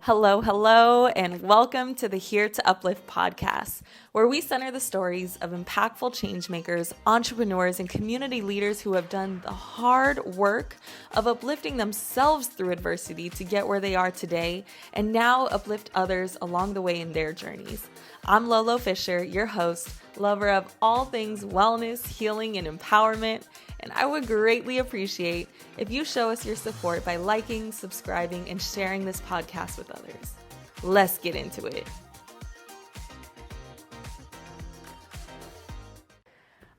Hello, hello, and welcome to the Here to Uplift podcast, where we center the stories of impactful changemakers, entrepreneurs, and community leaders who have done the hard work of uplifting themselves through adversity to get where they are today, and now uplift others along the way in their journeys. I'm Lolo Fisher, your host, lover of all things wellness, healing, and empowerment, and I would greatly appreciate if you show us your support by liking, subscribing, and sharing this podcast with others. Let's get into it.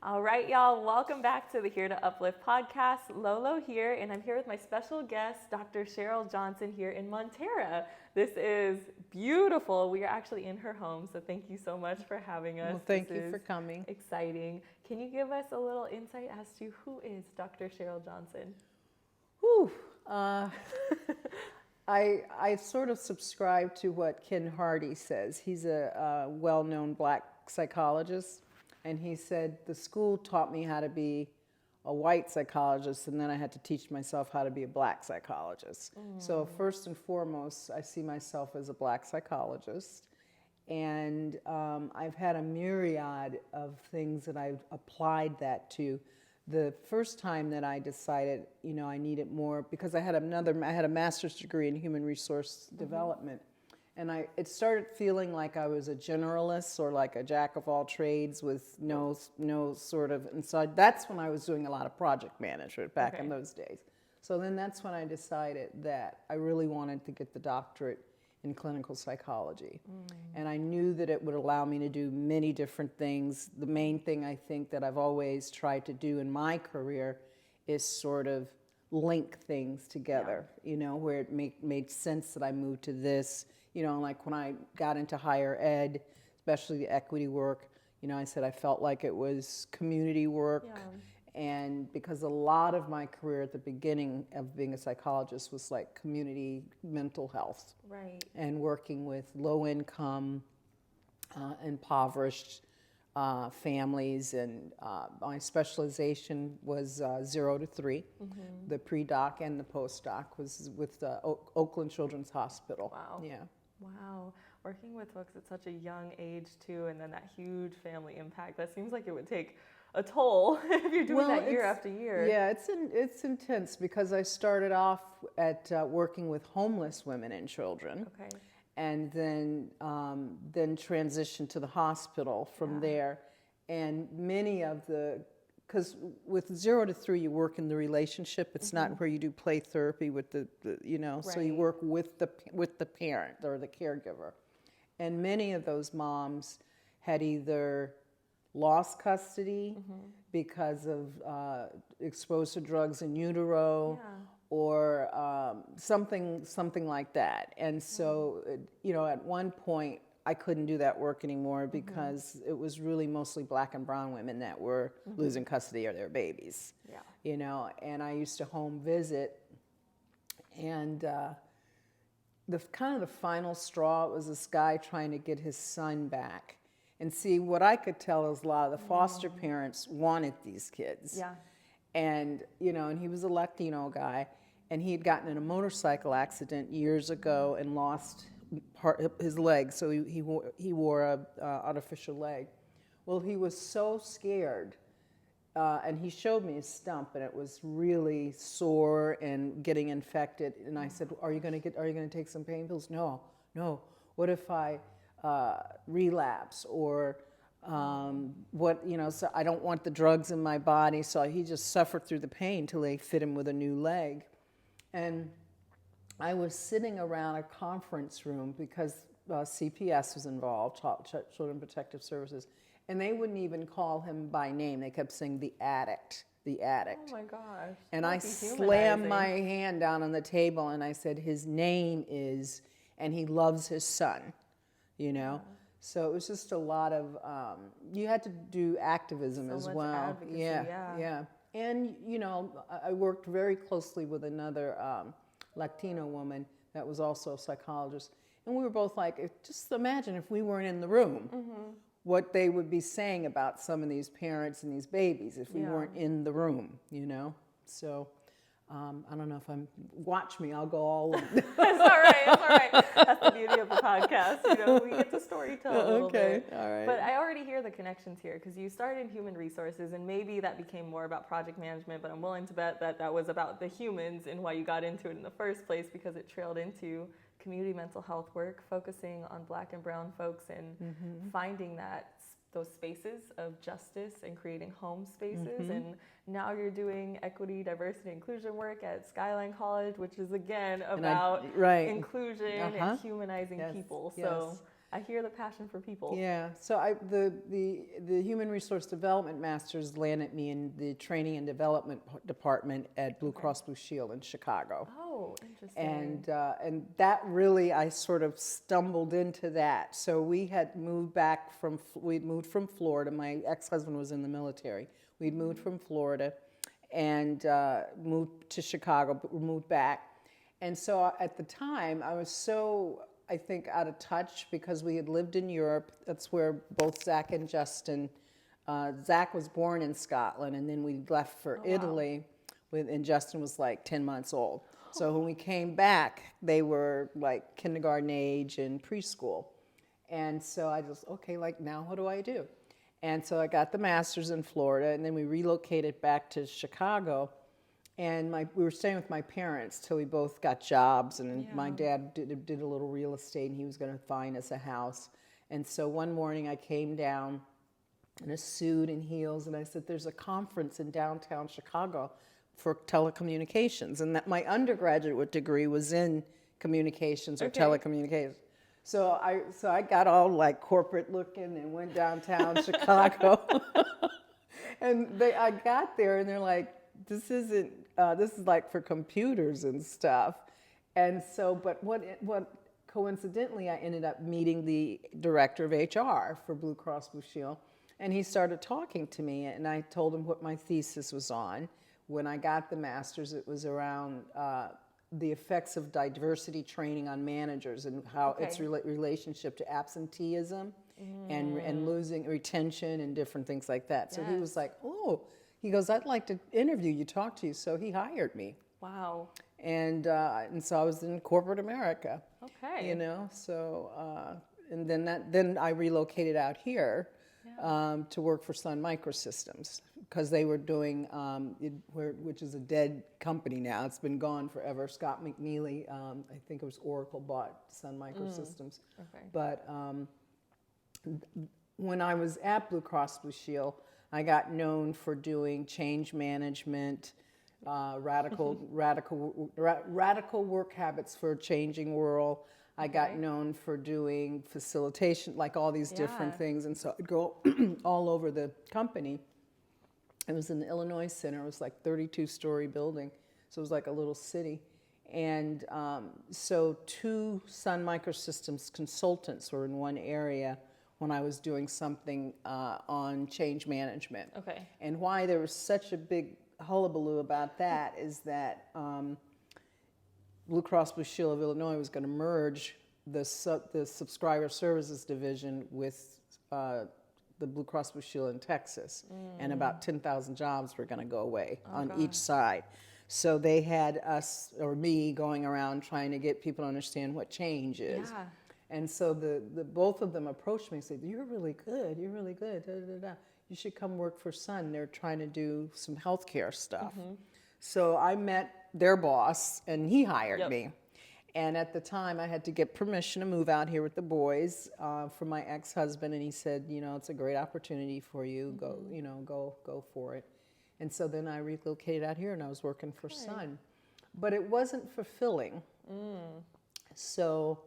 All right, y'all, welcome back to the Here to Uplift podcast. Lolo here, and I'm here with my special guest, Dr. Cheryl Johnson here in Montana. This is beautiful. We are actually in her home, so thank you so much for having us. Well, thank you for coming. Exciting. Can you give us a little insight as to who is Dr. Cheryl Johnson? Whew. I sort of subscribe to what Ken Hardy says. He's a well-known black psychologist, and he said, the school taught me how to be a white psychologist, and then I had to teach myself how to be a black psychologist. So first and foremost, I see myself as a black psychologist, and I've had a myriad of things that I've applied that to. The first time that I decided, I needed more, because I had a master's degree in human resource development, and it started feeling like I was a generalist or like a jack of all trades with no sort of, and so that's when I was doing a lot of project management back in those days. So then that's when I decided that I really wanted to get the doctorate in clinical psychology. And I knew that it would allow me to do many different things. The main thing I think that I've always tried to do in my career is sort of link things together, where it made sense that I moved to this. Like when I got into higher ed, especially the equity work, I said I felt like it was community work. And because a lot of my career at the beginning of being a psychologist was like community mental health. Right. And working with low income, impoverished families. And my specialization was 0 to 3. The pre-doc and the post-doc was with Oakland Children's Hospital. Wow. Yeah. Wow. Working with folks at such a young age too, and then that huge family impact, that seems like it would take a toll if you're doing that year after year. Yeah, it's intense, because I started off at working with homeless women and children. Okay. And then transitioned to the hospital from there. And many of because with 0 to 3 you work in the relationship. It's not where you do play therapy with the so you work with the parent or the caregiver. And many of those moms had either lost custody because of exposed to drugs in utero, or something like that. And so, at one point, I couldn't do that work anymore because it was really mostly black and brown women that were losing custody of their babies. Yeah. And I used to home visit, and the final straw was this guy trying to get his son back. And see, what I could tell is a lot of the foster parents wanted these kids. Yeah. And, and he was a Latino guy, and he had gotten in a motorcycle accident years ago and lost his leg, so he wore a artificial leg. Well, he was so scared, and he showed me his stump, and it was really sore and getting infected. And I said, "Are you going to take some pain pills?" No. What if I relapse, or so I don't want the drugs in my body. So he just suffered through the pain till they fit him with a new leg. And I was sitting around a conference room because CPS was involved, Children Protective Services, and they wouldn't even call him by name. They kept saying the addict. Oh my gosh. And I slammed my hand down on the table and I said, his name is, and he loves his son. So it was just a lot of, you had to do activism as well. Advocacy, yeah. And, I worked very closely with another Latino woman that was also a psychologist. And we were both like, just imagine if we weren't in the room, what they would be saying about some of these parents and these babies if we weren't in the room, So I don't know if watch me, I'll go all in. It's all right. That's the beauty of the podcast. We get to story tell a little bit. All right. But I already hear the connections here because you started in human resources and maybe that became more about project management, but I'm willing to bet that was about the humans and why you got into it in the first place because it trailed into community mental health work, focusing on Black and brown folks and finding those spaces of justice and creating home spaces. And now you're doing equity, diversity, inclusion work at Skyline College, which is again about inclusion and humanizing people. So I hear the passion for people. Yeah. So the Human Resource Development Masters landed me in the Training and Development Department at Blue Cross Blue Shield in Chicago. Oh, interesting. And that really, I sort of stumbled into that. So we'd moved from Florida. My ex-husband was in the military. We'd moved from Florida and moved to Chicago, but we moved back. And so at the time, I was so, I think, out of touch because we had lived in Europe. That's where both Zach and Justin, Zach was born in Scotland, and then we left for Italy, and Justin was like 10 months old. So when we came back, they were like kindergarten age and preschool. And so I just, now what do I do? And so I got the master's in Florida, and then we relocated back to Chicago. And we were staying with my parents till we both got jobs, and my dad did a little real estate, and he was going to find us a house. And so one morning I came down in a suit and heels, and I said, there's a conference in downtown Chicago for telecommunications, and that my undergraduate degree was in communications or telecommunications. So I got all like corporate looking and went downtown Chicago, and I got there, and they're like, this is like for computers and stuff. And so, but what coincidentally, I ended up meeting the director of HR for Blue Cross Blue Shield, and he started talking to me, and I told him what my thesis was on. When I got the master's, it was around the effects of diversity training on managers and how its relationship to absenteeism and losing retention and different things like that. So he was like, he goes, I'd like to interview you, talk to you. So he hired me. Wow. And so I was in corporate America. Okay. So and then I relocated out here to work for Sun Microsystems because they were doing which is a dead company now. It's been gone forever. Scott McNeely, I think it was Oracle, bought Sun Microsystems. But when I was at Blue Cross Blue Shield, I got known for doing change management, radical work habits for a changing world. I got known for doing facilitation, like all these different things. And so I'd go all over the company. It was in the Illinois Center. It was like 32-story building. So it was like a little city. And so 2 Sun Microsystems consultants were in one area when I was doing something on change management. Okay. And why there was such a big hullabaloo about that is that Blue Cross Blue Shield of Illinois was going to merge the subscriber services division with the Blue Cross Blue Shield in Texas, and about 10,000 jobs were going to go away on each side. So they had us, or me, going around trying to get people to understand what change is. Yeah. And so the both of them approached me and said, you're really good, da, da, da. You should come work for Sun. They're trying to do some healthcare stuff. So I met their boss, and he hired me. And at the time, I had to get permission to move out here with the boys from my ex-husband, and he said, it's a great opportunity for you. Go for it. And so then I relocated out here, and I was working for Sun. But it wasn't fulfilling. So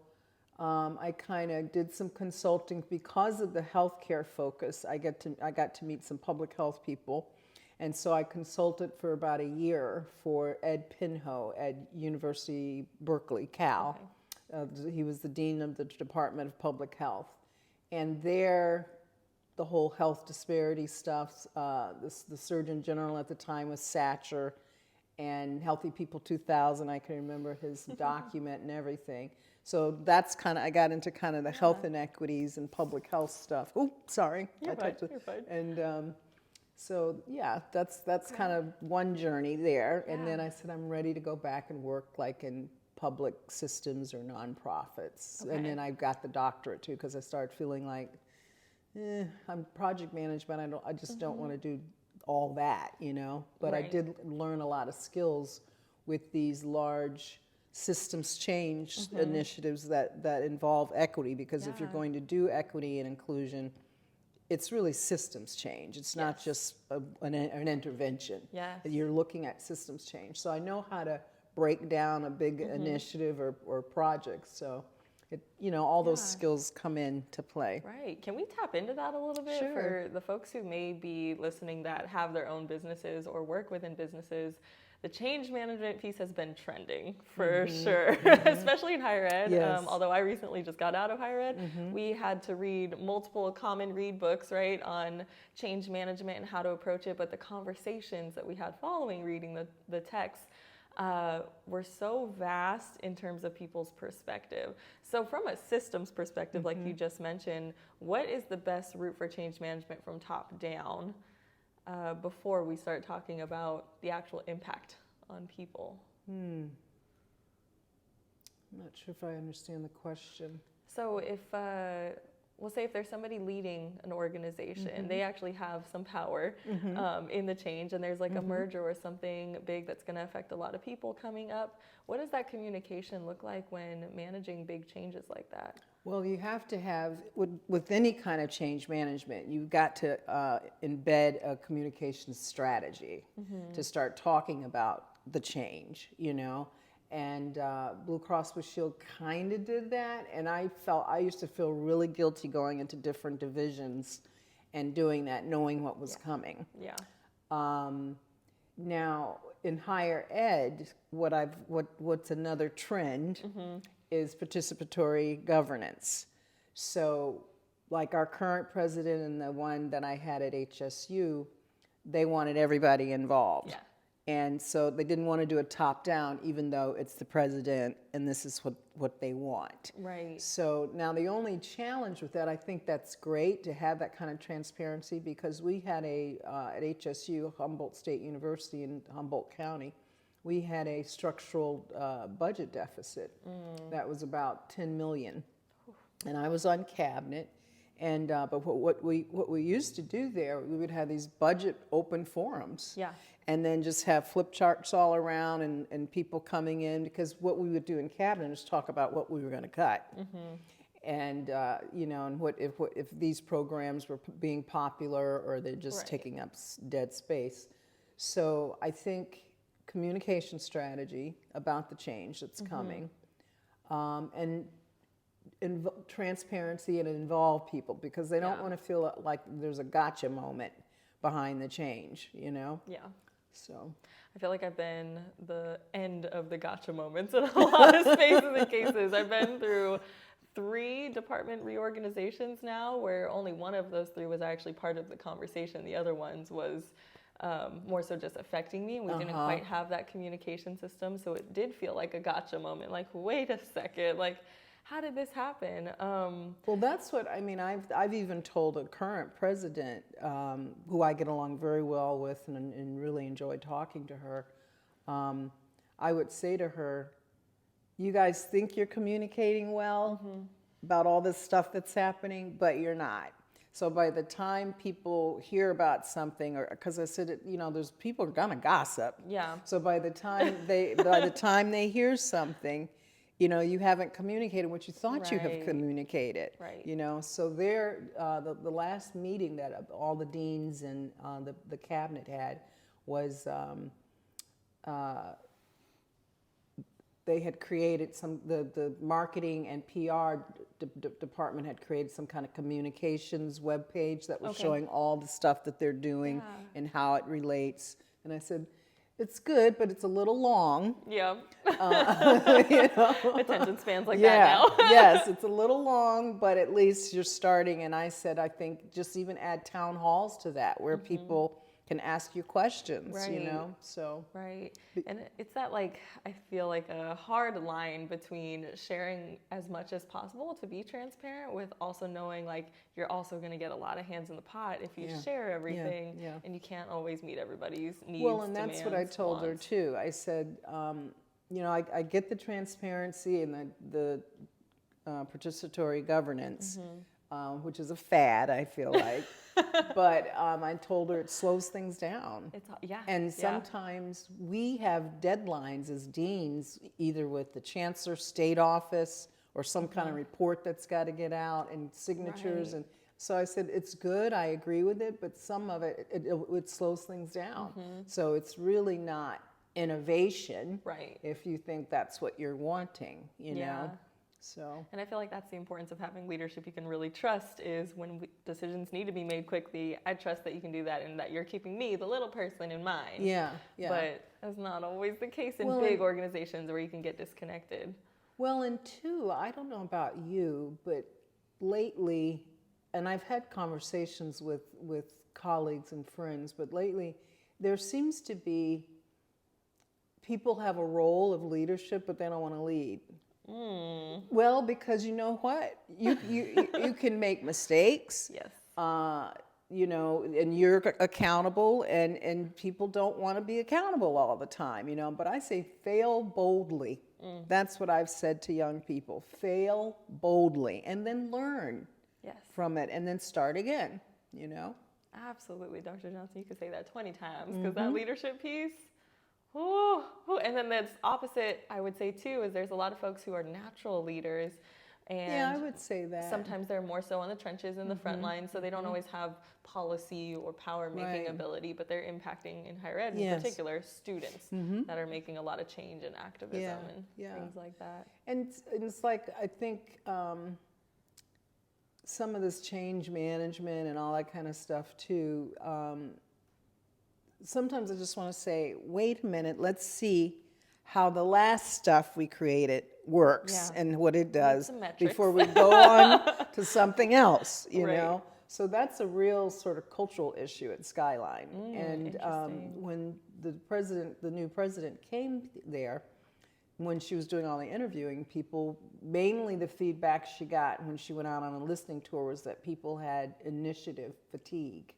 I kind of did some consulting because of the healthcare focus. I got to meet some public health people. And so I consulted for about a year for Ed Pinho at University Berkeley, Cal. He was the dean of the Department of Public Health. And there, the whole health disparity stuff, the Surgeon General at the time was Satcher, and Healthy People 2000, I can remember his document and everything. So that's I got into kind of the health inequities and public health stuff. Oh, sorry. You're fine. And So yeah, that's kind of one journey there. And then I said, I'm ready to go back and work like in public systems or nonprofits. And then I got the doctorate too, because I started feeling like, I'm project management. I just don't want to do all that, you know. But I did learn a lot of skills with these large systems change initiatives that involve equity, because if you're going to do equity and inclusion, it's really systems change. It's not just an intervention. You're looking at systems change. So I know how to break down a big initiative or project. So, all those skills come into play. Right. Can we tap into that a little bit for the folks who may be listening that have their own businesses or work within businesses? The change management piece has been trending for sure, especially in higher ed. Although I recently just got out of higher ed, we had to read multiple common read books, right, on change management and how to approach it. But the conversations that we had following reading the text were so vast in terms of people's perspective. So from a systems perspective, like you just mentioned, what is the best route for change management from top down? Before we start talking about the actual impact on people. I'm not sure if I understand the question. So if, we'll say if there's somebody leading an organization, they actually have some power in the change, and there's like a merger or something big that's going to affect a lot of people coming up. What does that communication look like when managing big changes like that? Well, you have to have, with any kind of change management, you've got to embed a communication strategy to start talking about the change, And Blue Cross Blue Shield kind of did that, and I used to feel really guilty going into different divisions and doing that, knowing what was coming. Now, in higher ed, what's another trend is participatory governance. So, like our current president and the one that I had at HSU, they wanted everybody involved. And so they didn't want to do a top-down, even though it's the president and this is what they want. So now the only challenge with that, I think that's great to have that kind of transparency, because we had at HSU, Humboldt State University in Humboldt County, we had a structural budget deficit that was about $10 million. And I was on cabinet. And but what we used to do there, we would have these budget open forums, and then just have flip charts all around and people coming in, because what we would do in cabinet is talk about what we were going to cut, and and what if these programs were being popular or they're just taking up dead space. So I think communication strategy about the change that's coming, and transparency and involve people, because they don't want to feel like there's a gotcha moment behind the change, So I feel like I've been the end of the gotcha moments in a lot of spaces and cases. I've been through 3 department reorganizations now, where only one of those 3 was actually part of the conversation. The other ones was more so just affecting me. We didn't quite have that communication system, so it did feel like a gotcha moment. Like, wait a second, like, how did this happen? Well, that's what I mean. I've even told a current president, who I get along very well with and really enjoy talking to her. I would say to her, "You guys think you're communicating well about all this stuff that's happening, but you're not." So by the time people hear about something, or because I said, there's people are gonna gossip. So by the time they hear something, you haven't communicated what you thought you have communicated. So there, the last meeting that all the deans and the cabinet had was they had created the marketing and PR department had created some kind of communications webpage that was showing all the stuff that they're doing and how it relates. And I said, it's good, but it's a little long. Attention spans like that now. Yes, it's a little long, but at least you're starting. And I said, I think just even add town halls to that, where people can ask you questions, Right. you know, so. Right. And it's that, like, I feel like a hard line between sharing as much as possible to be transparent with also knowing, like, you're also going to get a lot of hands in the pot if you share everything, and you can't always meet everybody's needs. Well, and that's what I told her too. I said, you know, I get the transparency and the participatory governance, which is a fad, I feel like. But I told her it slows things down. And sometimes we have deadlines as deans, either with the chancellor, state office, or some kind of report that's got to get out, and signatures. And so I said, it's good, I agree with it, but some of it slows things down. So it's really not innovation if you think that's what you're wanting, you know. So. And I feel like that's the importance of having leadership you can really trust, is when decisions need to be made quickly, I trust that you can do that and that you're keeping me, the little person, in mind. Yeah. But that's not always the case in big organizations where you can get disconnected. Well, and two, I don't know about you, but lately, and I've had conversations with colleagues and friends, but lately there seems to be people have a role of leadership, but they don't want to lead. Well, because you know what? You can make mistakes. Yes. You know, and you're accountable, and people don't want to be accountable all the time, you know. But I say fail boldly. That's what I've said to young people. Fail boldly, and then learn from it, and then start again, you know. Absolutely, Dr. Johnson. You could say that 20 times, because that leadership piece. Ooh. And then that's opposite, I would say, too, is there's a lot of folks who are natural leaders. And I would say that. Sometimes they're more so on the trenches in the front line, so they don't always have policy or power-making ability, but they're impacting, in higher ed in particular, students that are making a lot of change and activism and things like that. And it's like, I think some of this change management and all that kind of stuff, too, sometimes I just want to say, wait a minute, let's see how the last stuff we created works and what it does before we go on to something else, you know? So that's a real sort of cultural issue at Skyline. And when the new president came there, when she was doing all the interviewing, people, mainly the feedback she got when she went out on a listening tour was that people had initiative fatigue.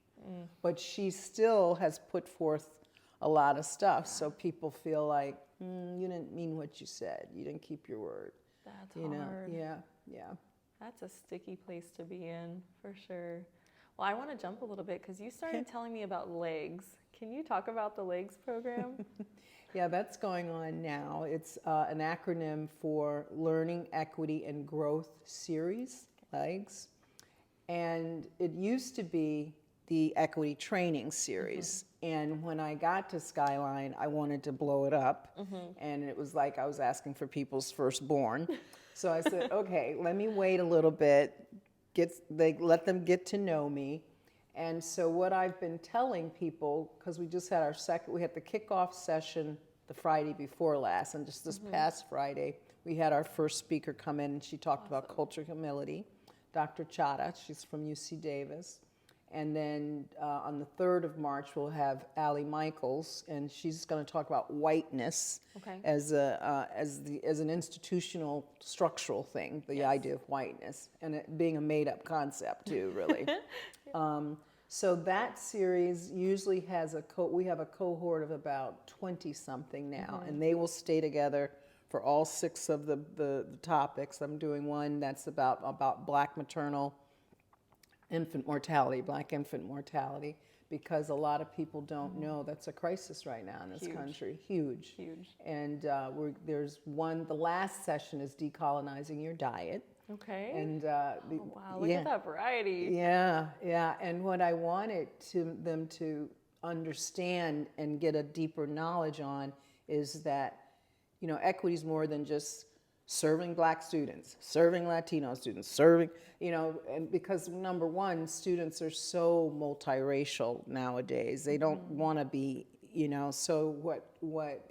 But she still has put forth a lot of stuff, so people feel like, you didn't mean what you said. You didn't keep your word. That's hard. Yeah. That's a sticky place to be in, for sure. Well, I want to jump a little bit, because you started telling me about LEGS. Can you talk about the LEGS program? Yeah, that's going on now. It's an acronym for Learning, Equity, and Growth Series, LEGS. And it used to be the Equity Training Series. And when I got to Skyline, I wanted to blow it up. And it was like I was asking for people's firstborn. So I said, okay, let me wait a little bit, let them get to know me. And so what I've been telling people, because we just had we had the kickoff session the Friday before last, and just this past Friday, we had our first speaker come in, and she talked about culture humility, Dr. Chadha. She's from UC Davis. And then on the 3rd of March, we'll have Allie Michaels, and she's going to talk about whiteness as an institutional, structural thing, the idea of whiteness, and it being a made-up concept too, really. So that series usually has we have a cohort of about 20-something now, and they will stay together for all 6 of the topics. I'm doing one that's about Black maternal infant mortality, Black infant mortality, because a lot of people don't know that's a crisis right now in this country. Huge. And there's one, the last session is decolonizing your diet. Okay. And wow, look at that variety. Yeah. And what I wanted them to understand and get a deeper knowledge on is that, you know, equity is more than just serving Black students, serving Latino students, serving, you know, and because number one, students are so multiracial nowadays. They don't want to be, you know, so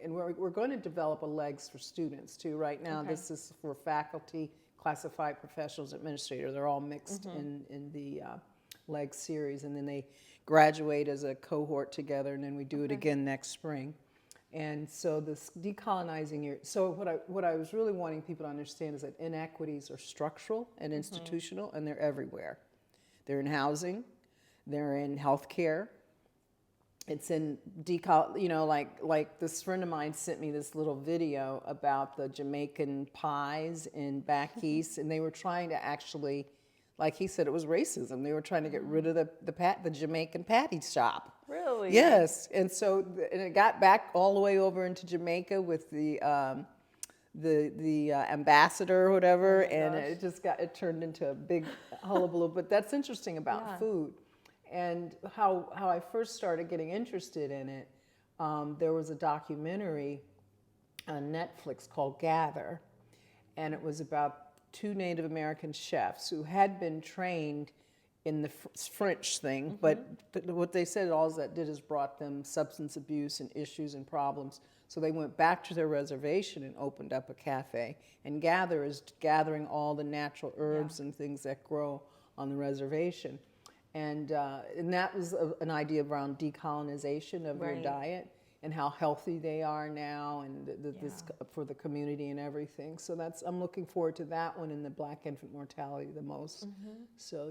and we're going to develop a LEGS for students too. Right now, this is for faculty, classified professionals, administrators. They're all mixed in the leg series, and then they graduate as a cohort together, and then we do it again next spring. And so this decolonizing your, so what I was really wanting people to understand is that inequities are structural and institutional, and they're everywhere. They're in housing, they're in healthcare, it's in like this friend of mine sent me this little video about the Jamaican pies in back east, and they were trying to actually, like he said, it was racism. They were trying to get rid of the Jamaican patty shop. Really? Yes, and so and it got back all the way over into Jamaica with the ambassador or whatever, and it turned into a big hullabaloo. But that's interesting about food. And how I first started getting interested in it, there was a documentary on Netflix called Gather, and it was about 2 Native American chefs who had been trained in the French thing, but what they said all that did is brought them substance abuse and issues and problems. So they went back to their reservation and opened up a cafe. And Gather is gathering all the natural herbs and things that grow on the reservation. And that was an idea around decolonization of your diet and how healthy they are now, and this for the community and everything. So I'm looking forward to that one, and the Black infant mortality the most. So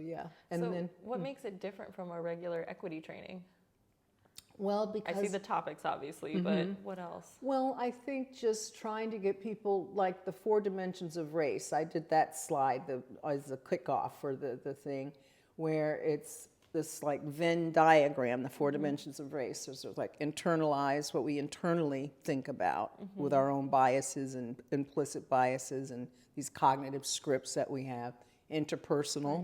and so then what makes it different from a regular equity training? Well, because I see the topics obviously, but what else? Well, I think just trying to get people, like the 4 dimensions of race. I did that slide as a kickoff for the thing, where it's this like Venn diagram, the 4 dimensions of race. So it's like internalize what we internally think about with our own biases and implicit biases and these cognitive scripts that we have, interpersonal,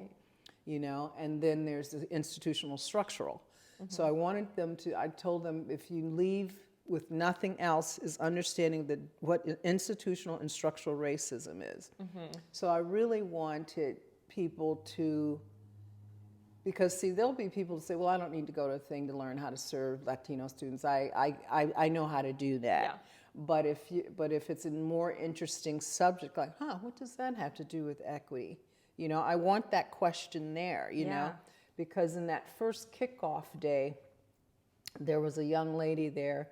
and then there's the institutional structural. So I told them, if you leave with nothing else, is understanding what institutional and structural racism is. So I really wanted people to, because see, there'll be people who say, well, I don't need to go to a thing to learn how to serve Latino students. I know how to do that. Yeah. But if it's a more interesting subject, like, what does that have to do with equity? I want that question there, you know, because in that first kickoff day, there was a young lady there,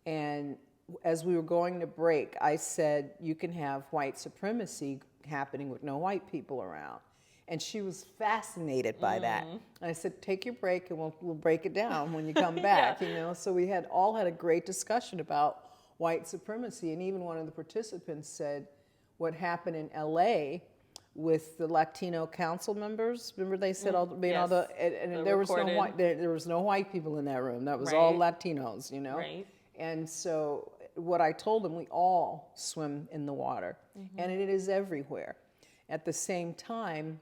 and as we were going to break, I said, you can have white supremacy happening with no white people around. And she was fascinated by that. And I said, take your break and we'll break it down when you come back, So we all had a great discussion about white supremacy. And even one of the participants said what happened in LA with the Latino council members. Remember they said there was no white people in that room. That was all Latinos, Right. And so what I told them, we all swim in the water, and it is everywhere. At the same time,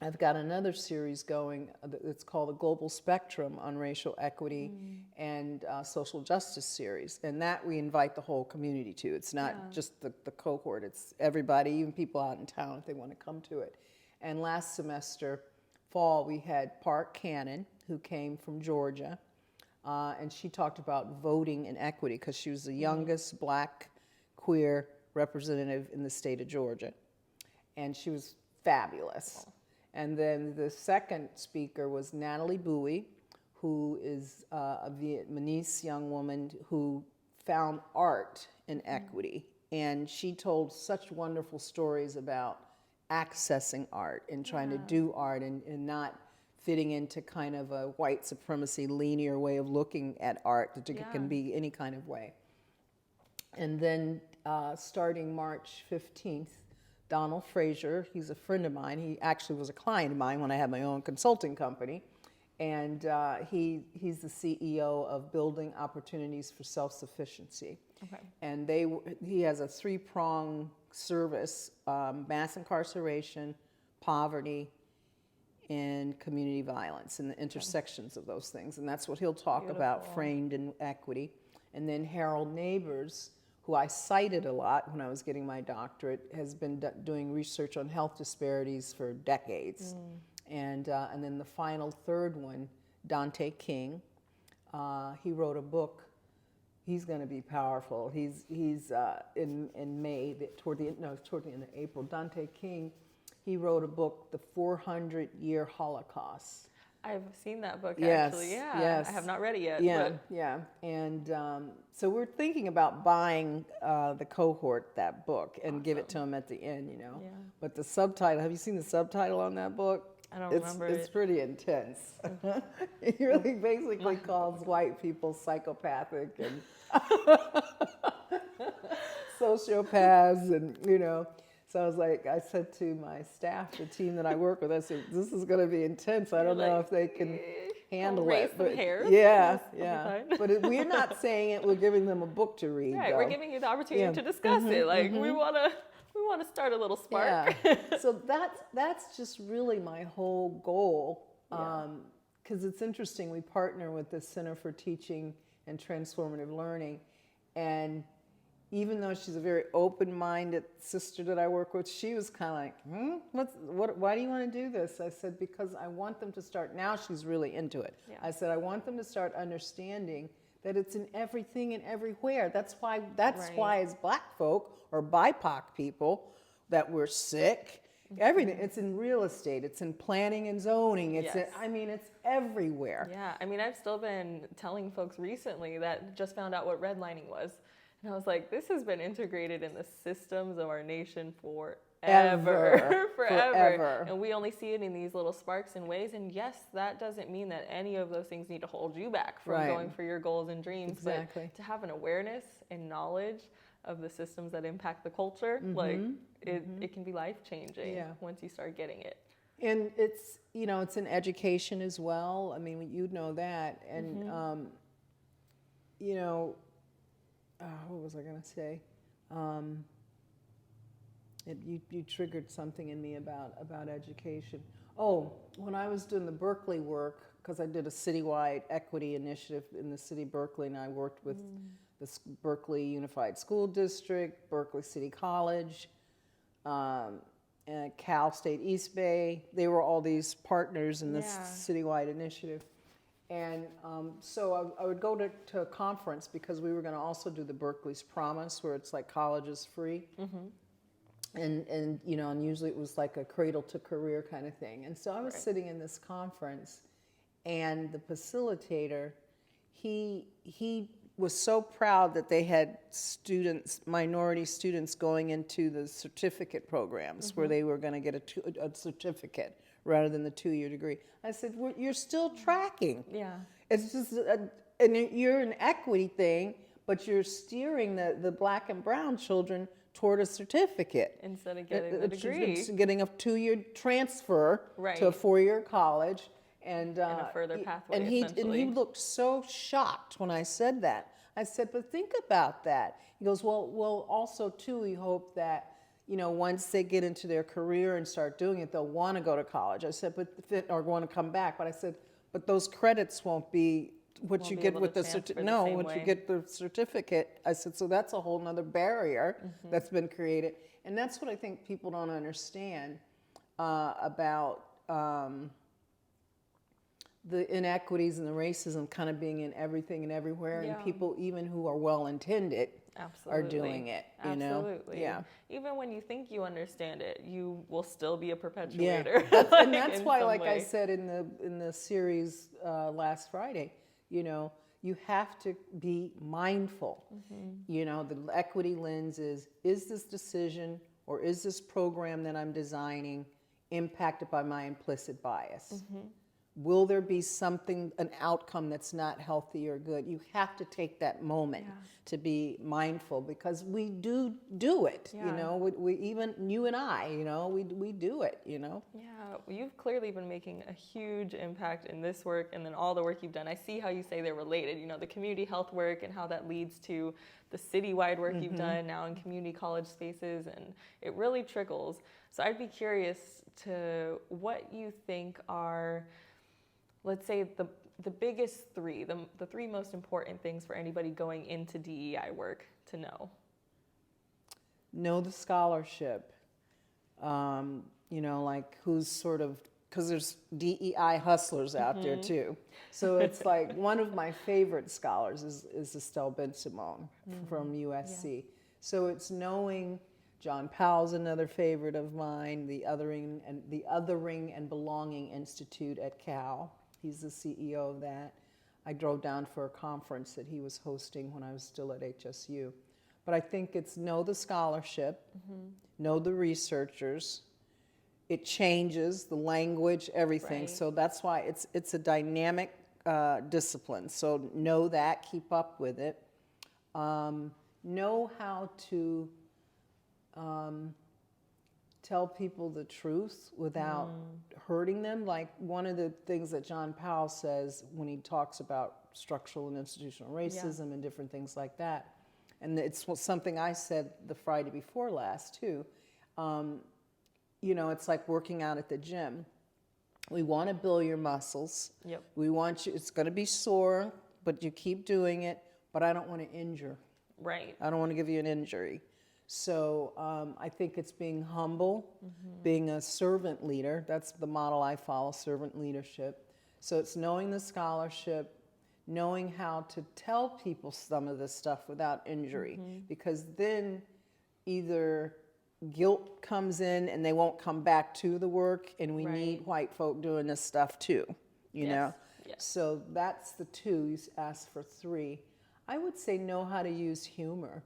I've got another series going. It's called the Global Spectrum on Racial Equity and Social Justice series. And that we invite the whole community to. It's not just the cohort. It's everybody, even people out in town if they want to come to it. And last semester, fall, we had Park Cannon, who came from Georgia. And she talked about voting and equity because she was the youngest Black queer representative in the state of Georgia. And she was fabulous. And then the second speaker was Natalie Bowie, who is a Vietnamese young woman who found art in equity. And she told such wonderful stories about accessing art and trying to do art and not fitting into kind of a white supremacy linear way of looking at art, that it can be any kind of way. And then starting March 15th, Donald Frazier, he's a friend of mine. He actually was a client of mine when I had my own consulting company. And he's the CEO of Building Opportunities for Self-Sufficiency. Okay. And he has a 3-prong service, mass incarceration, poverty, and community violence, and the intersections of those things. And that's what he'll talk about, framed in equity. And then Harold Neighbors, who I cited a lot when I was getting my doctorate, has been doing research on health disparities for decades. And then the final third one, Dante King, he wrote a book. He's going to be powerful. He's in May, toward the end of April. Dante King he wrote a book, The 400-Year Holocaust. I've seen that book, Yes, actually. Yeah. yes. I have not read it yet. Yeah, But yeah. And so we're thinking about buying the cohort that book and give it to them at the end, Yeah. But the subtitle, have you seen the subtitle on that book? I don't remember It's it. pretty intense. It really basically calls white people psychopathic and sociopaths and, So I said to my staff, the team that I work with, I said, this is going to be intense. I don't know if they can handle it. But hairs. Yeah. Fine. But we're not saying it. We're giving them a book to read. Right, though. we're giving you the opportunity to discuss it. Like we want to start a little spark. Yeah. So that's just really my whole goal. Because it's interesting. We partner with the Center for Teaching and Transformative Learning, and even though she's a very open-minded sister that I work with, she was kind of like, why do you want to do this? I said, because I want them to start, now she's really into it. Yeah. I said, I want them to start understanding that it's in everything and everywhere. That's why as Black folk or BIPOC people that we're sick, everything. It's in real estate, it's in planning and zoning, it's it's everywhere. Yeah, I've still been telling folks recently that just found out what redlining was. And I was like, this has been integrated in the systems of our nation forever. And we only see it in these little sparks and ways. And yes, that doesn't mean that any of those things need to hold you back from going for your goals and dreams. Exactly. But to have an awareness and knowledge of the systems that impact the culture, it can be life-changing once you start getting it. And it's, it's in education as well. You know that. And, what was I going to say? You triggered something in me about education. Oh, when I was doing the Berkeley work, because I did a citywide equity initiative in the city of Berkeley, and I worked with the Berkeley Unified School District, Berkeley City College, and Cal State East Bay. They were all these partners in this citywide initiative. And so I would go to a conference because we were going to also do the Berkeley's Promise, where it's like college is free. And usually it was like a cradle to career kind of thing. And so I was sitting in this conference, and the facilitator, he was so proud that they had minority students going into the certificate programs where they were going to get a certificate rather than the 2-year degree. I said, you're still tracking. Yeah. It's just, and you're an equity thing, but you're steering the Black and brown children toward a certificate. Instead of getting the degree. Getting a 2-year transfer to a 4-year college. And a further pathway, and he looked so shocked when I said that. I said, but think about that. He goes, well, also too, we hope that, once they get into their career and start doing it, they'll want to go to college. I said, or want to come back. But I said, but those credits won't be what you get with the certificate. No, what you get the certificate. I said, so that's a whole nother barrier that's been created. And that's what I think people don't understand about the inequities and the racism kind of being in everything and everywhere, and people even who are well-intended are doing it, Absolutely. Yeah. Even when you think you understand it, you will still be a perpetuator. And that's why, like I said in the series last Friday, you have to be mindful. The equity lens is this decision or is this program that I'm designing impacted by my implicit bias? Will there be an outcome that's not healthy or good? You have to take that moment to be mindful, because we do it. We even you and I, we do it. Yeah, you've clearly been making a huge impact in this work, and then all the work you've done. I see how you say they're related. The community health work and how that leads to the citywide work you've done now in community college spaces, and it really trickles. So I'd be curious to what you think are, let's say, the biggest three, the three most important things for anybody going into DEI work to know. Know the scholarship. Like who's sort of, because there's DEI hustlers out there too. So it's like one of my favorite scholars is Estelle Ben Simone from USC. So it's knowing John Powell's another favorite of mine, the Othering and Belonging Institute at Cal. He's the CEO of that. I drove down for a conference that he was hosting when I was still at HSU. But I think it's know the scholarship, know the researchers. It changes the language, everything. Right. So that's why it's a dynamic discipline. So know that, keep up with it. Know how to tell people the truth without hurting them. Like one of the things that John Powell says when he talks about structural and institutional racism and different things like that, and it's something I said the Friday before last too, you know, it's like working out at the gym. We want to build your muscles. Yep. We want you, it's going to be sore, but you keep doing it, but I don't want to injure. Right. I don't want to give you an injury. So I think it's being humble, being a servant leader. That's the model I follow, servant leadership. So it's knowing the scholarship, knowing how to tell people some of this stuff without injury. Because then either guilt comes in and they won't come back to the work, and we need white folk doing this stuff too, you know? Yes. So that's the two. You asked for three. I would say know how to use humor,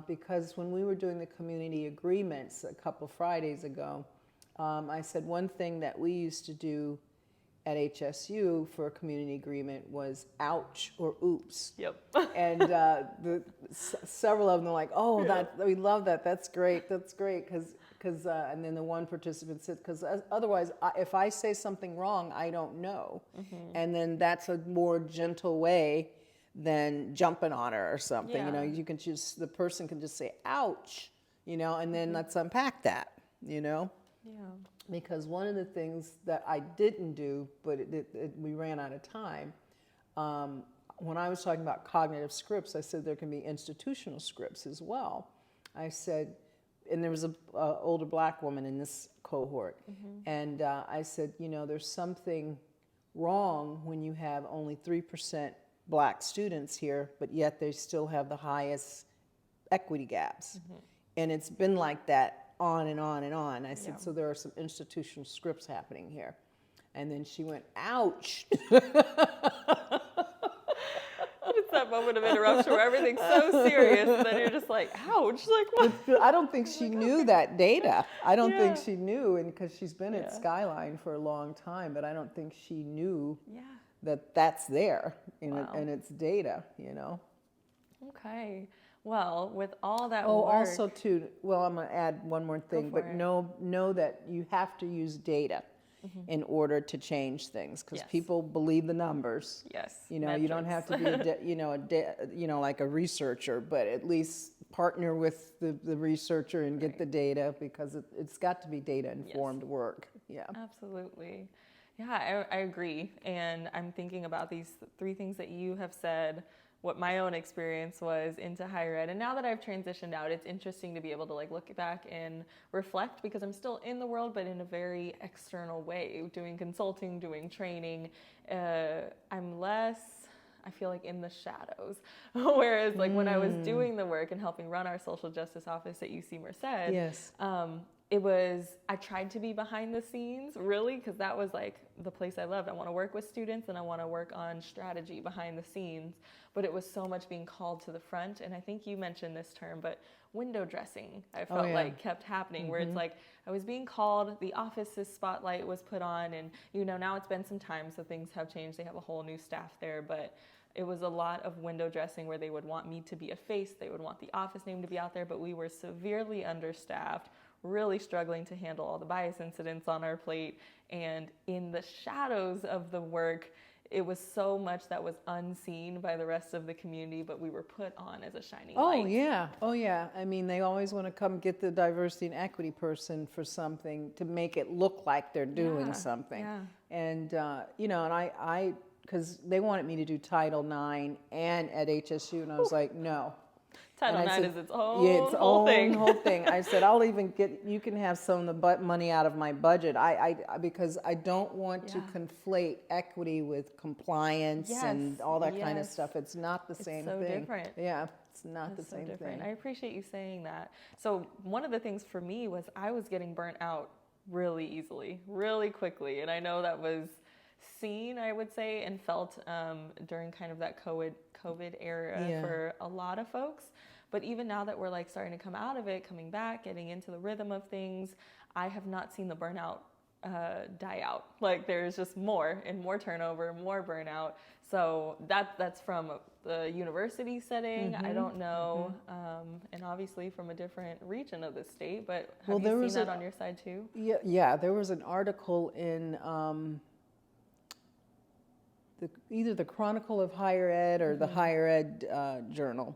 because when we were doing the community agreements a couple Fridays ago, I said one thing that we used to do at HSU for a community agreement was ouch or oops. Yep. And several of them were like, oh, that we love that. That's great. That's great. Because and then the one participant said, because otherwise, if I say something wrong, I don't know. And then that's a more gentle way than jumping on her or something. Yeah. You know, you can just, the person can just say, ouch, you know, and then let's unpack that, you know? Yeah. Because one of the things that I didn't do, but we ran out of time, when I was talking about cognitive scripts, I said there can be institutional scripts as well. I said, and there was an older black woman in this cohort, and I said, you know, there's something wrong when you have only 3% black students here, but yet they still have the highest equity gaps. And it's been like that on and on and on. I said, so there are some institutional scripts happening here. And then she went, ouch. It's that moment of interruption where everything's so serious, and then you're just like, ouch, like what? I don't think she knew that data. I don't think she knew, and because she's been at Skyline for a long time, but I don't think she knew that that's there, and it's data, you know. Okay. Well, with all that work. also too, well, I'm going to add one more thing, but know that you have to use data in order to change things, because people believe the numbers. Yes. You know, you don't have to be, like a researcher, but at least partner with the researcher and get the data, because it's got to be data-informed work. Yeah. Absolutely. Yeah, I agree. And I'm thinking about these three things that you have said, what my own experience was into higher ed. And now that I've transitioned out, it's interesting to be able to like look back and reflect, because I'm still in the world, but in a very external way, doing consulting, doing training. I'm less, I feel like, in the shadows. Whereas like when I was doing the work and helping run our social justice office at UC Merced, I tried to be behind the scenes, really, because that was like the place I loved. I want to work with students and I want to work on strategy behind the scenes, but it was so much being called to the front. And I think you mentioned this term, but window dressing, I felt like kept happening, where it's like I was being called, the office's spotlight was put on, and you know, now it's been some time, so things have changed. They have a whole new staff there, but it was a lot of window dressing where they would want me to be a face, they would want the office name to be out there, but we were severely understaffed, really struggling to handle all the bias incidents on our plate. And in the shadows of the work, it was so much that was unseen by the rest of the community, but we were put on as a shining light. Oh yeah. I mean, they always want to come get the diversity and equity person for something to make it look like they're doing something. Yeah. And, and I because they wanted me to do Title IX and at HSU, and I was like, no. Title IX is its own its whole thing. whole thing. I said, I'll even you can have some of the money out of my budget. Because I don't want to conflate equity with compliance and all that kind of stuff. It's not the same thing. It's so different. Yeah, it's not the same thing. I appreciate you saying that. So one of the things for me was I was getting burnt out really easily, really quickly. And I know that was seen, I would say, and felt during kind of that COVID era for a lot of folks. But even now that we're like starting to come out of it, coming back, getting into the rhythm of things, I have not seen the burnout die out. Like there's just more and more turnover, more burnout. So that's from the university setting. I don't know, and obviously from a different region of the state. But have you seen that on your side too? Yeah. There was an article in either the Chronicle of Higher Ed or the Higher Ed Journal.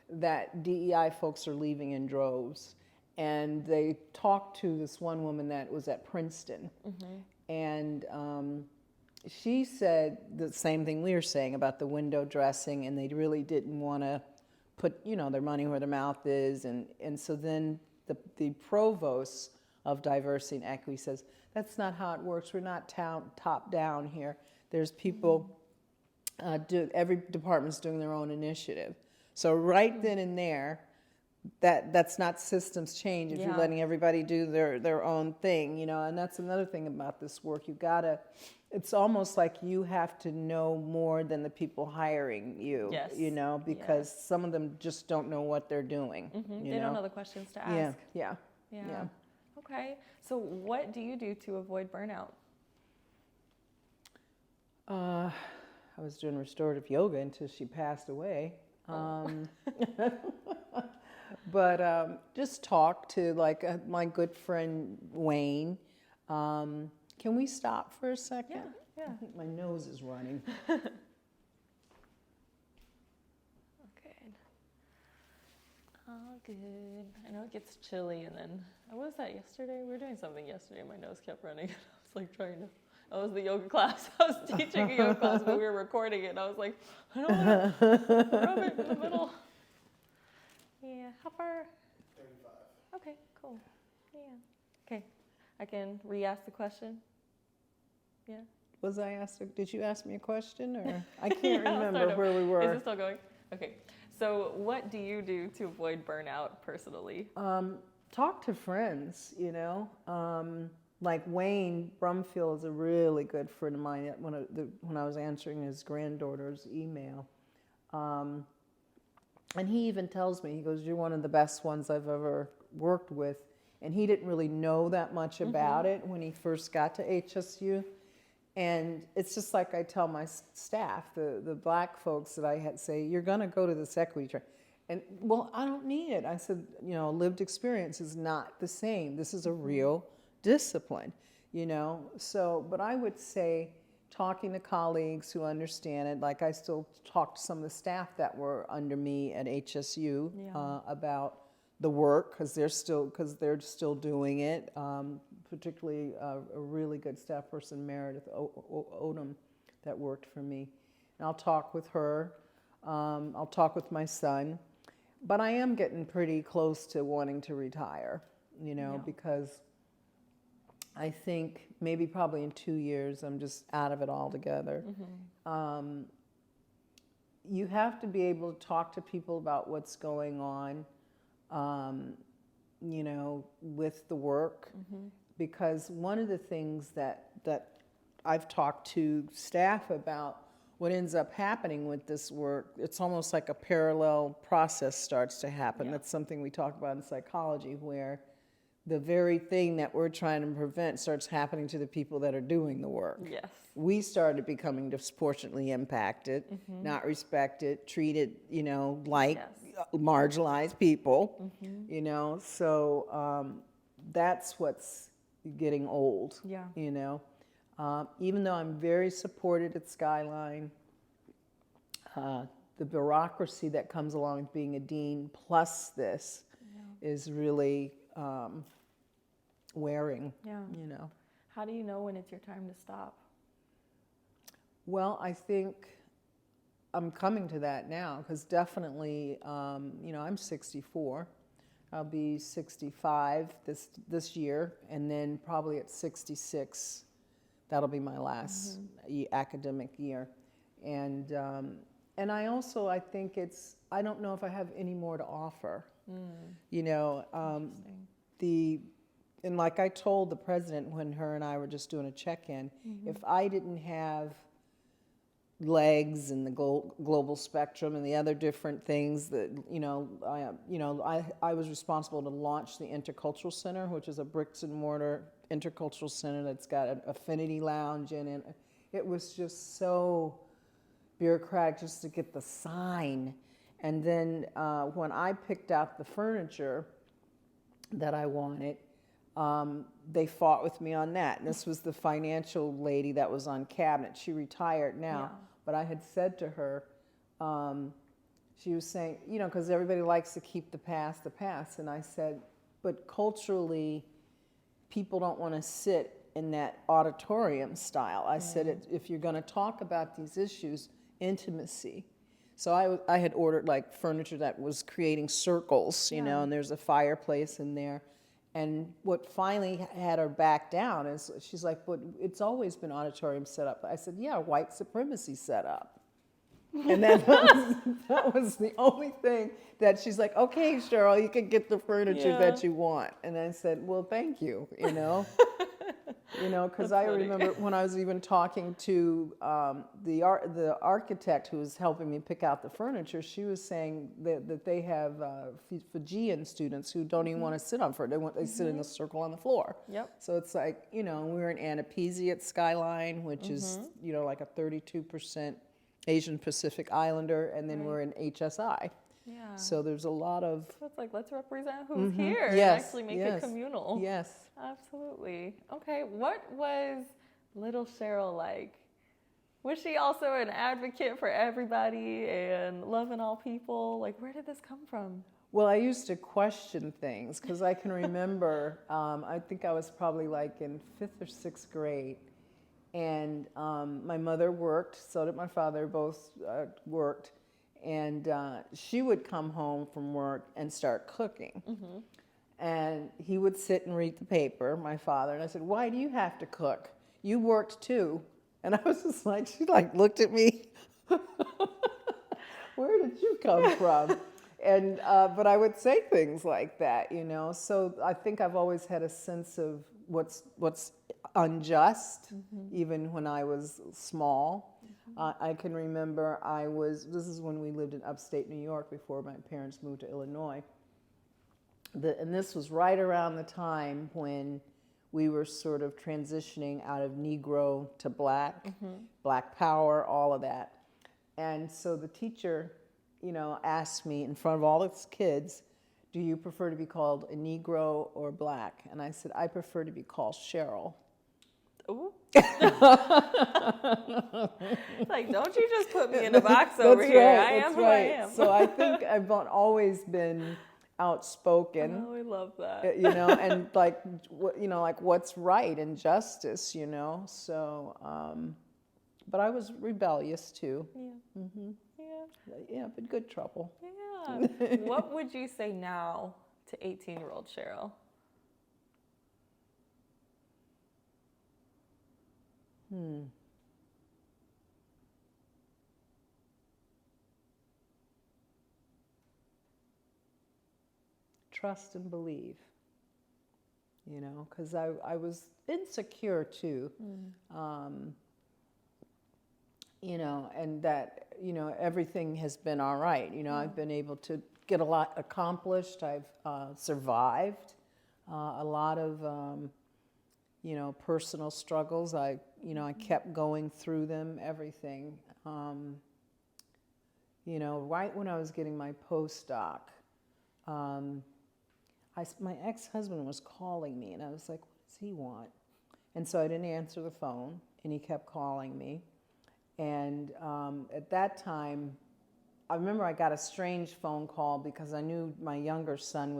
That DEI folks are leaving in droves. And they talked to this one woman that was at Princeton. And she said the same thing we were saying about the window dressing, and they really didn't want to put, their money where their mouth is. And so then the provost of diversity and equity says, that's not how it works. We're not top down here. There's people, every department's doing their own initiative. So right then and there, that's not systems change if you're letting everybody do their own thing, and that's another thing about this work. It's almost like you have to know more than the people hiring you, because some of them just don't know what they're doing. They don't know the questions to ask. Yeah. Okay, so what do you do to avoid burnout? I was doing restorative yoga until she passed away. But just talk to my good friend Wayne. Can we stop for a second? Yeah. I think my nose is running. Okay. All good. I know it gets chilly, and then what was that yesterday? We were doing something yesterday. My nose kept running. I was trying to. That was the yoga class. I was teaching a yoga class, but we were recording it, and I was like, I don't want to rub it in the middle. Yeah, how far? 35. Okay, cool. Yeah. Okay, I can re-ask the question. Yeah. Did you ask me a question, or I can't remember where we were. Is it still going? Okay. So, what do you do to avoid burnout personally? Talk to friends. Like Wayne Brumfield is a really good friend of mine. When I was answering his granddaughter's email, and he even tells me, he goes, "You're one of the best ones I've ever worked with." And he didn't really know that much about it when he first got to HSU. And it's just like I tell my staff, the black folks that I had say, "You're going to go to this equity training." And, well, I don't need it. I said, lived experience is not the same. This is a real discipline, So, but I would say talking to colleagues who understand it, like I still talk to some of the staff that were under me at HSU about the work, because they're still doing it. Particularly a really good staff person, Meredith Odom, that worked for me. And I'll talk with her. I'll talk with my son. But I am getting pretty close to wanting to retire, because I think probably in 2 years I'm just out of it altogether. You have to be able to talk to people about what's going on, with the work. Because one of the things that I've talked to staff about, what ends up happening with this work, it's almost like a parallel process starts to happen. That's something we talk about in psychology, where the very thing that we're trying to prevent starts happening to the people that are doing the work. Yes. We started becoming disproportionately impacted, not respected, treated, like marginalized people, so that's what's getting old, even though I'm very supported at Skyline, the bureaucracy that comes along with being a dean plus this is really wearing, How do you know when it's your time to stop? Well, I think I'm coming to that now, because definitely, I'm 64. I'll be 65 this year, and then probably at 66, that'll be my last academic year. And I think I don't know if I have any more to offer. And like I told the president when her and I were just doing a check-in, if I didn't have legs and the global spectrum and the other different things that, I was responsible to launch the Intercultural Center, which is a bricks and mortar intercultural center that's got an affinity lounge in it. It was just so bureaucratic just to get the sign. And then when I picked out the furniture that I wanted, they fought with me on that. And this was the financial lady that was on cabinet. She retired now. Yeah. But I had said to her, she was saying, because everybody likes to keep the past. And I said, but culturally, people don't want to sit in that auditorium style. I said, if you're going to talk about these issues, intimacy. So I had ordered like furniture that was creating circles, and there's a fireplace in there. And what finally had her back down is she's like, but it's always been auditorium set up. I said, yeah, white supremacy set up. And that was the only thing that she's like, okay, Cheryl, you can get the furniture that you want. And I said, well, thank you, because I remember when I was even talking to the architect who was helping me pick out the furniture, she was saying that they have Fijian students who don't even want to sit on furniture. They sit in a circle on the floor. Yep. So it's like, we were in Anapisi at Skyline, which is, like a 32% Asian Pacific Islander, and then we're in HSI. Yeah. So there's a lot of... So it's like, let's represent who's here and actually make it communal. Yes. Absolutely. Okay, what was little Cheryl like? Was she also an advocate for everybody and loving all people? Like, where did this come from? Well, I used to question things, because I can remember, I think I was probably like in 5th or 6th grade, and my mother worked, so did my father, both worked. And she would come home from work and start cooking. And he would sit and read the paper, my father. And I said, why do you have to cook? You worked too. And I was just like, she like looked at me. Where did you come from? And but I would say things like that, So I think I've always had a sense of what's unjust, even when I was small. I can remember this is when we lived in upstate New York before my parents moved to Illinois. And this was right around the time when we were sort of transitioning out of Negro to Black, Black Power, all of that. And so the teacher, asked me in front of all its kids, do you prefer to be called a Negro or Black? And I said, I prefer to be called Cheryl. Ooh. Like, don't you just put me in a box over here. I am who I am. So I think I've always been outspoken. Oh, I love that. And like what's right and justice, So, but I was rebellious too. Yeah. Yeah, but good trouble. Yeah. What would you say now to 18-year-old Cheryl? Trust and believe, because I was insecure too, and that, everything has been all right. I've been able to get a lot accomplished. I've survived a lot of, personal struggles. I kept going through them, everything. Right when I was getting my postdoc, my ex-husband was calling me, and I was like, what does he want? And so I didn't answer the phone, and he kept calling me. And at that time, I remember I got a strange phone call because I knew my younger son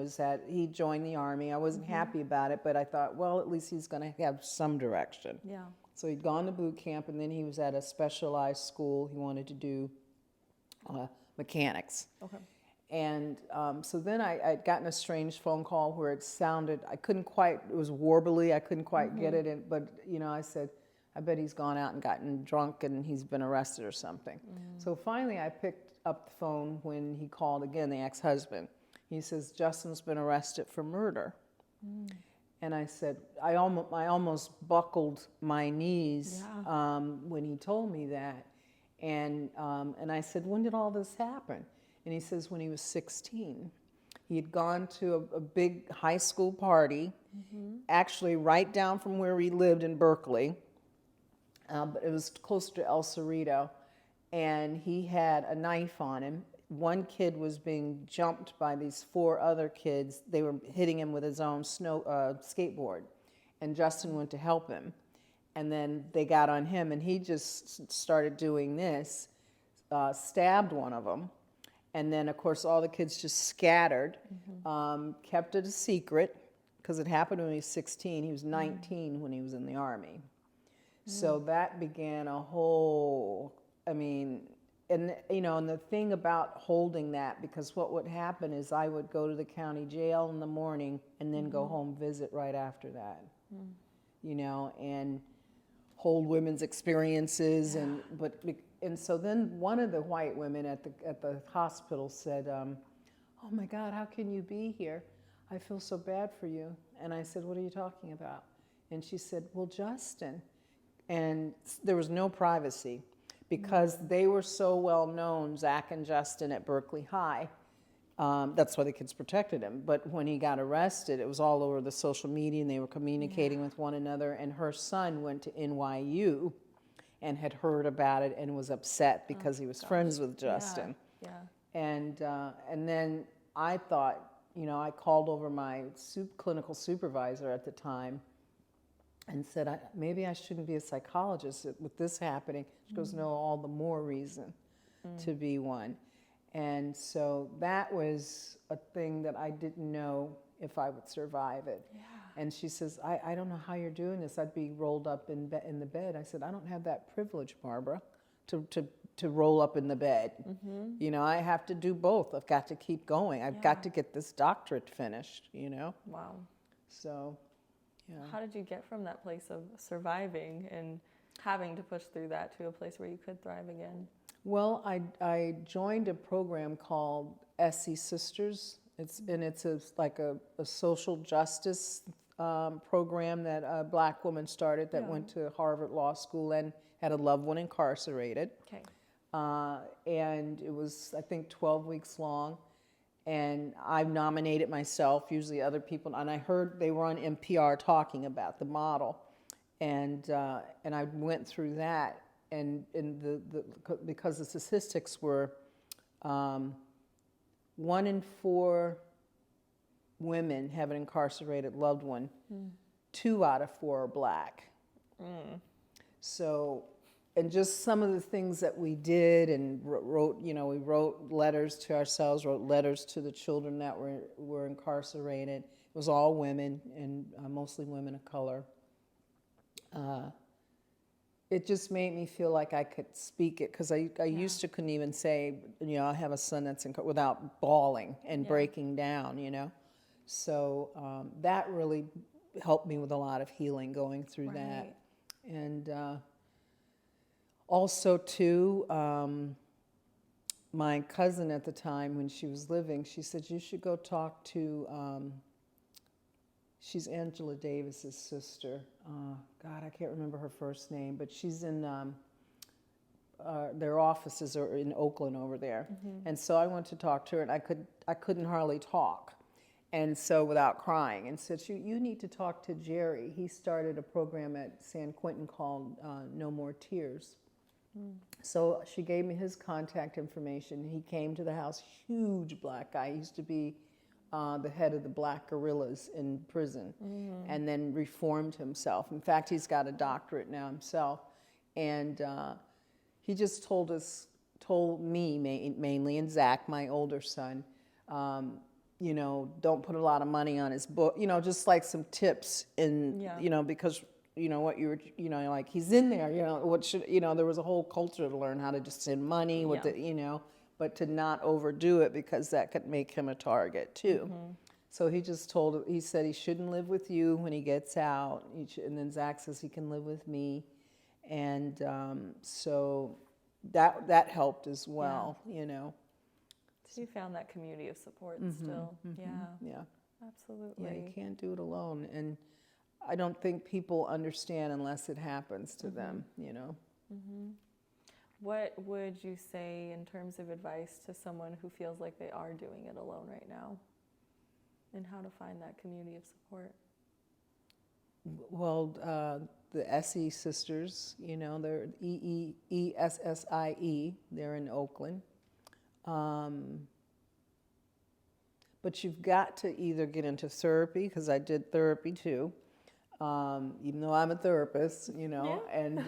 he joined the Army. I wasn't happy about it, but I thought, well, at least he's going to have some direction. Yeah. So he'd gone to boot camp, and then he was at a specialized school. He wanted to do mechanics. Okay. And so then I'd gotten a strange phone call where it sounded, I couldn't quite, it was warbly, I couldn't quite get it in, but I said, I bet he's gone out and gotten drunk and he's been arrested or something. So finally I picked up the phone when he called again, the ex-husband. He says, Justin's been arrested for murder. And I said, I almost buckled my knees when he told me that. And I said, when did all this happen? And he says, when he was 16. He had gone to a big high school party, actually right down from where we lived in Berkeley, but it was closer to El Cerrito, and he had a knife on him. One kid was being jumped by these 4 other kids. They were hitting him with his own skateboard, and Justin went to help him. And then they got on him, and he just started doing this, stabbed one of them. And then, of course, all the kids just scattered, kept it a secret, because it happened when he was 16. He was 19 when he was in the Army. So that began a whole, and the thing about holding that, because what would happen is I would go to the county jail in the morning and then go home visit right after that, and hold women's experiences. And so then one of the white women at the hospital said, oh my God, how can you be here? I feel so bad for you. And I said, what are you talking about? And she said, well, Justin. And there was no privacy because they were so well known, Zach and Justin at Berkeley High. That's why the kids protected him. But when he got arrested, it was all over the social media and they were communicating with one another. And her son went to NYU and had heard about it and was upset because he was friends with Justin. And then I thought, I called over my clinical supervisor at the time and said, maybe I shouldn't be a psychologist with this happening. She goes, no, all the more reason to be one. And so that was a thing that I didn't know if I would survive it. And she says, I don't know how you're doing this. I'd be rolled up in the bed. I said, I don't have that privilege, Barbara, to roll up in the bed. I have to do both. I've got to keep going. I've got to get this doctorate finished, Wow. So, yeah. How did you get from that place of surviving and having to push through that to a place where you could thrive again? Well, I joined a program called SC Sisters. It's like a social justice program that a black woman started that went to Harvard Law School and had a loved one incarcerated. Okay. And it was, I think, 12 weeks long. And I nominated myself, usually other people, and I heard they were on NPR talking about the model. And I went through that, and because the statistics were 1 in 4 women have an incarcerated loved one, 2 out of 4 are black. So, and just some of the things that we did and wrote, we wrote letters to ourselves, wrote letters to the children that were incarcerated. It was all women, and mostly women of color. It just made me feel like I could speak it, because I used to couldn't even say, I have a son that's without bawling and breaking down, So that really helped me with a lot of healing going through that. And also, too, my cousin at the time, when she was living, she said, you should go talk to, she's Angela Davis's sister. God, I can't remember her first name, but she's in, their offices are in Oakland over there. And so I went to talk to her, and I couldn't hardly talk. And so without crying, and said, you need to talk to Jerry. He started a program at San Quentin called No More Tears. So she gave me his contact information. He came to the house, huge black guy. He used to be the head of the black guerrillas in prison, and then reformed himself. In fact, he's got a doctorate now himself. And he just told me mainly, and Zach, my older son, don't put a lot of money on his book, just like some tips in, because, what you were, like he's in there, what should, there was a whole culture to learn how to just send money with the, but to not overdo it because that could make him a target too. So he said he shouldn't live with you when he gets out. And then Zach says he can live with me. And so that helped as well, you know. So you found that community of support still. Yeah. Absolutely. Yeah, you can't do it alone. And I don't think people understand unless it happens to them, you know. What would you say in terms of advice to someone who feels like they are doing it alone right now? And how to find that community of support? Well, the Essie sisters, you know, they're ESSIE, they're in Oakland. But you've got to either get into therapy, because I did therapy too, even though I'm a therapist, you know, and,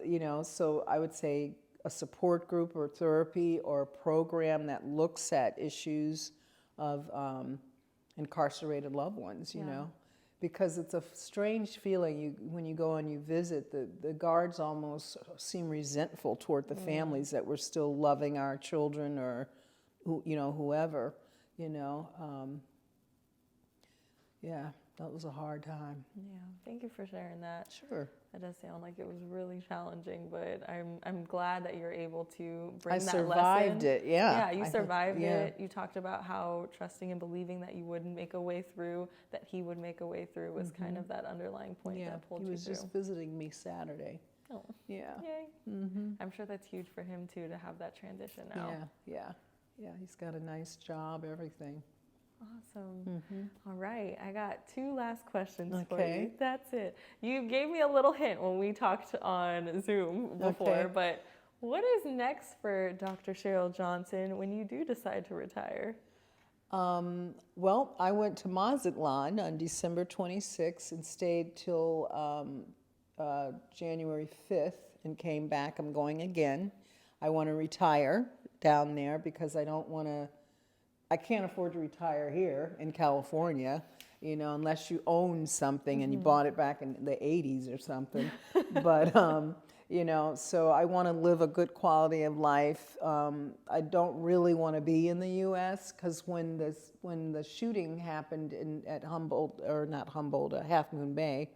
you know, so I would say a support group or therapy or a program that looks at issues of incarcerated loved ones, you know, because it's a strange feeling when you go and you visit, the guards almost seem resentful toward the families that we're still loving our children or, you know, whoever, you know. Yeah, that was a hard time. Yeah, thank you for sharing that. Sure. That does sound like it was really challenging, but I'm glad that you're able to bring that lesson. I survived it, yeah. Yeah, you survived it. You talked about how trusting and believing that you would make a way through, that he would make a way through was kind of that underlying point that pulled you through. He was just visiting me Saturday. Oh. Yeah. Yay. I'm sure that's huge for him too, to have that transition now. Yeah, he's got a nice job, everything. Awesome. All right, I got 2 last questions for you. That's it. You gave me a little hint when we talked on Zoom before, but what is next for Dr. Cheryl Johnson when you do decide to retire? Well, I went to Mazatlan on December 26th and stayed till January 5th and came back. I'm going again. I want to retire down there because I can't afford to retire here in California, you know, unless you own something and you bought it back in the 80s or something. But, you know, so I want to live a good quality of life. I don't really want to be in the U.S. because when the shooting happened at Humboldt, or not Humboldt, Half Moon Bay,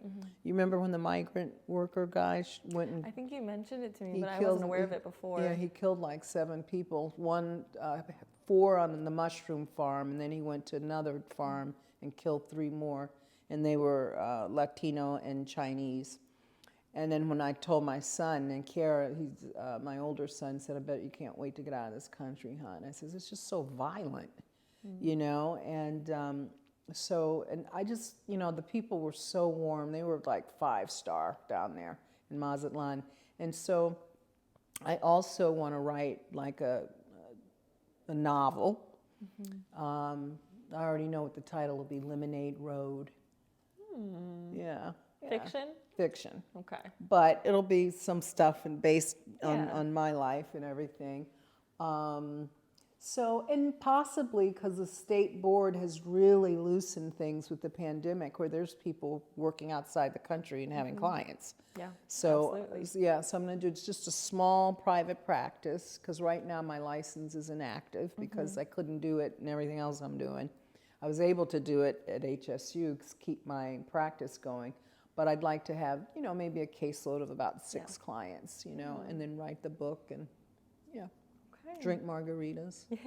you remember when the migrant worker guy went and... I think you mentioned it to me, but I wasn't aware of it before. Yeah, he killed like 7 people. 4 on the mushroom farm, and then he went to another farm and killed 3 more, and they were Latino and Chinese. And then when I told my son, and Kiara, my older son, said, I bet you can't wait to get out of this country, huh? And I said, it's just so violent, you know, and and I just, you know, the people were so warm. They were like 5-star down there in Mazatlan. And so I also want to write like a novel. I already know what the title will be, Lemonade Road. Yeah. Fiction? Fiction. Okay. But it'll be some stuff based on my life and everything. So, and possibly because the state board has really loosened things with the pandemic, where there's people working outside the country and having clients. Yeah, so, absolutely. Yeah, so I'm going to do just a small private practice, because right now my license is inactive because I couldn't do it and everything else I'm doing. I was able to do it at HSU, keep my practice going, but I'd like to have, you know, maybe a caseload of about 6 clients, you know, and then write the book and, drink margaritas. Yeah.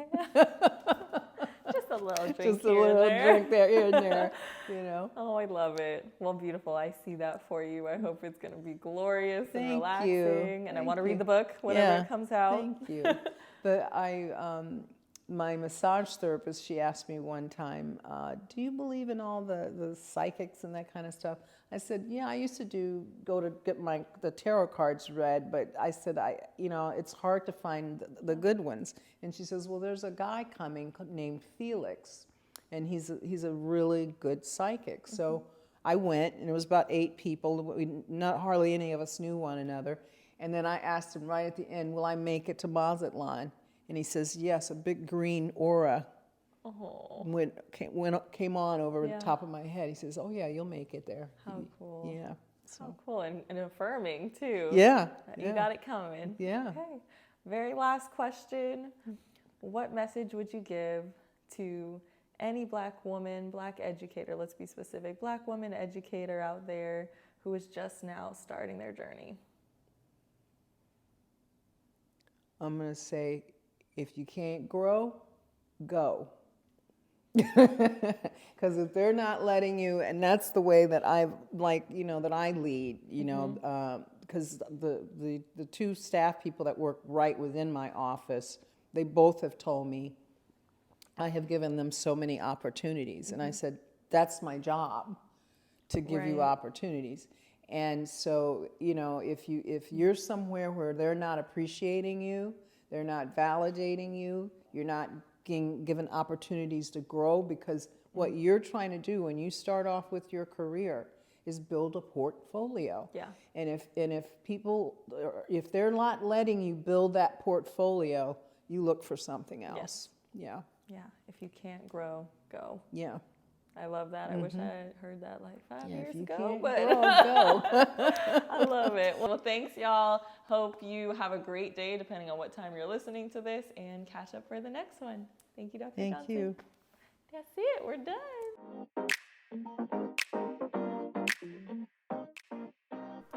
Just a little drink Just a little drink there, here and there, you know. Oh, I love it. Well, beautiful. I see that for you. I hope it's going to be glorious and relaxing. You. And I want to read the book whenever it comes out. Thank you. But my massage therapist, she asked me one time, do you believe in all the psychics and that kind of stuff? I said, yeah, I used to go to get the tarot cards read, but I said, you know, it's hard to find the good ones. And she says, well, there's a guy coming named Felix, and he's a really good psychic. So I went, and it was about 8 people. Not hardly any of us knew one another. And then I asked him right at the end, will I make it to Mazatlan? And he says, yes, a big green aura came on over the top of my head. He says, oh, yeah, you'll make it there. How cool. Yeah. So. How cool, and affirming, too. Yeah. You got it coming. Yeah. Okay. Very last question. what message would you give to any Black woman, Black educator, let's be specific, Black woman educator out there who is just now starting their journey? I'm going to say, if you can't grow, go. Because if they're not letting you, and that's the way that I lead, because the two staff people that work right within my office, they both have told me I have given them so many opportunities. And I said, that's my job, to give you opportunities. And so, if you're somewhere where they're not appreciating you, they're not validating you, you're not given opportunities to grow, because what you're trying to do when you start off with your career is build a portfolio. Yeah. And if they're not letting you build that portfolio, you look for something else. Yes. Yeah. If you can't grow, go. Yeah. I love that. I wish I had heard that like 5 years ago. Can't but grow, go. I love it. Well, thanks, y'all. Hope you have a great day, depending on what time you're listening to this, and catch up for the next one. Thank you, Dr. Johnson. Thank you. That's it. We're done.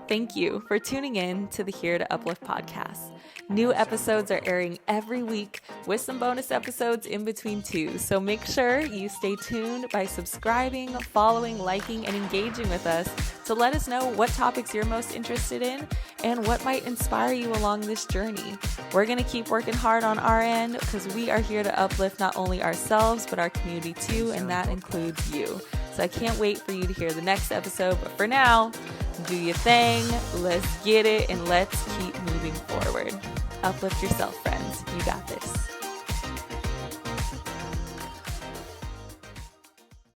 Thank you for tuning in to the Here to Uplift podcast. New episodes are airing every week with some bonus episodes in between too. So make sure you stay tuned by subscribing, following, liking, and engaging with us to let us know what topics you're most interested in and what might inspire you along this journey. We're going to keep working hard on our end because we are here to uplift not only ourselves, but our community too, and that includes you. So I can't wait for you to hear the next episode. But for now, do your thing, let's get it, and let's keep moving forward. Uplift yourself, friends. You got this.